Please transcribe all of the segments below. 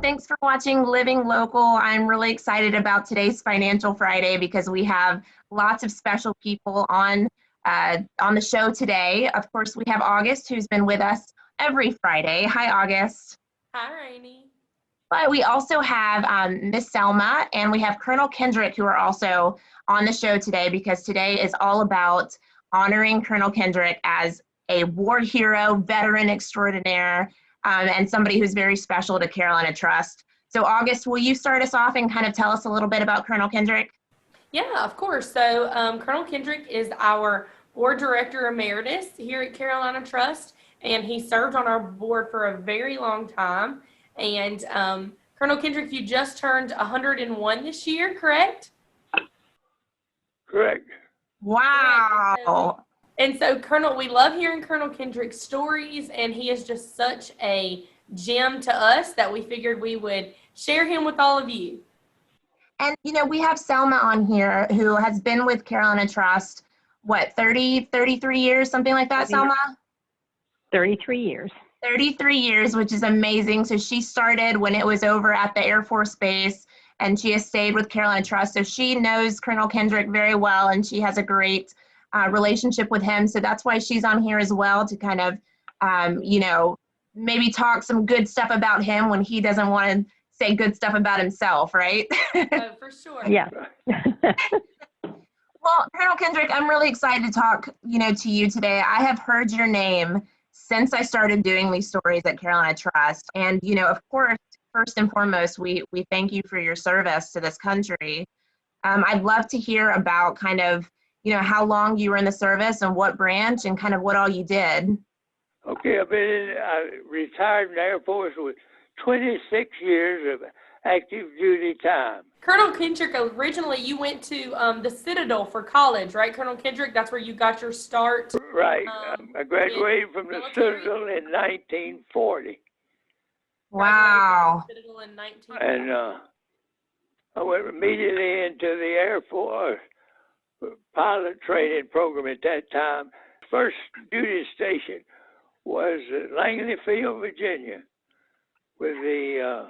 thanks for watching Living Local. I'm really excited about today's Financial Friday because we have lots of special people on the show today. Of course, we have August, who's been with us every Friday. Hi, August. Hi, Rainey. But we also have Miss Selma, and we have Colonel Kendrick, who are also on the show today because today is all about honoring Colonel Kendrick as a war hero, veteran extraordinaire, and somebody who's very special to Carolina Trust. So August, will you start us off and kind of tell us a little bit about Colonel Kendrick? Yeah, of course. So Colonel Kendrick is our board director emeritus here at Carolina Trust, and he served on our board for a very long time. And Colonel Kendrick, you just turned 101 this year, correct? Correct. Wow. And so, Colonel, we love hearing Colonel Kendrick's stories, and he is just such a gem to us that we figured we would share him with all of you. And, you know, we have Selma on here who has been with Carolina Trust, what, 33 years, something like that, Selma? 33 years. 33 years, which is amazing. So she started when it was over at the Air Force Base, and she has stayed with Carolina Trust. So she knows Colonel Kendrick very well, and she has a great relationship with him. So that's why she's on here as well, to kind of, you know, maybe talk some good stuff about him when he doesn't want to say good stuff about himself, right? Oh, for sure. Yeah. Well, Colonel Kendrick, I'm really excited to talk, you know, to you today. I have heard your name since I started doing these stories at Carolina Trust. And, you know, of course, first and foremost, we thank you for your service to this country. I'd love to hear about kind of, you know, how long you were in the service and what branch and kind of what all you did. Okay, I retired in the Air Force with 26 years of active duty time. Colonel Kendrick, originally you went to the Citadel for college, right, Colonel Kendrick? That's where you got your start. Right. I graduated from the Citadel in 1940. Wow. Citadel in 1940. And I went immediately into the Air Force pilot training program at that time. First duty station was at Langley Field, Virginia, with the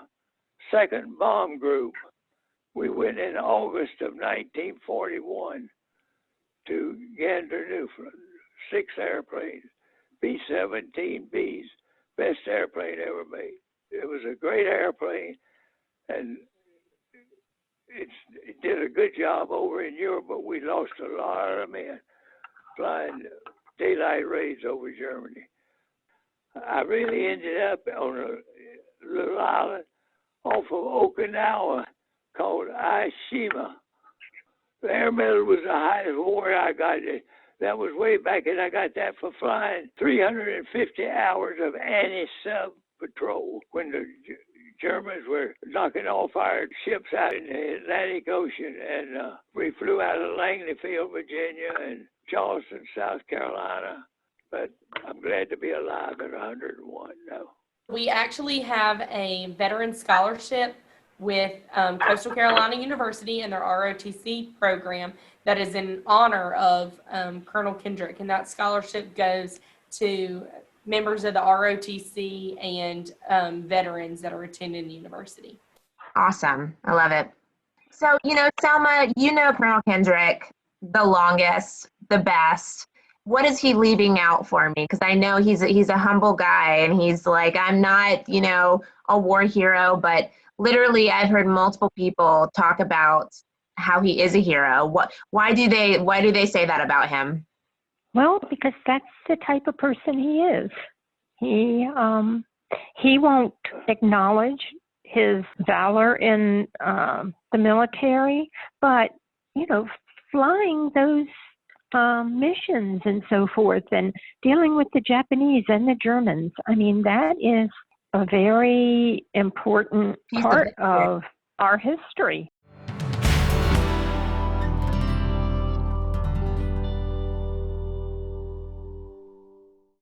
2nd Bomb Group. We went in August of 1941 to Gander, Newfoundland. 6 airplanes, B-17Bs, best airplane ever made. It was a great airplane, and it did a good job over in Europe, but we lost a lot of men flying daylight raids over Germany. I really ended up on a little island off of Okinawa called Ashima. The Air Medal was the highest award I got. That was way back, and I got that for flying 350 hours of anti-sub patrol when the Germans were knocking off our ships out in the Atlantic Ocean. And we flew out of Langley Field, Virginia, and Charleston, South Carolina. But I'm glad to be alive at 101 now. We actually have a veteran scholarship with Coastal Carolina University and their ROTC program that is in honor of Colonel Kendrick. And that scholarship goes to members of the ROTC and veterans that are attending the university. Awesome. I love it. So, you know, Selma, you know Colonel Kendrick the longest, the best. What is he leaving out for me? Because I know he's a humble guy, and he's like, I'm not, you know, a war hero, but literally I've heard multiple people talk about how he is a hero. Why do they say that about him? Well, because that's the type of person he is. He won't acknowledge his valor in the military, but, you know, flying those missions and so forth, and dealing with the Japanese and the Germans. I mean, that is a very important part of our history.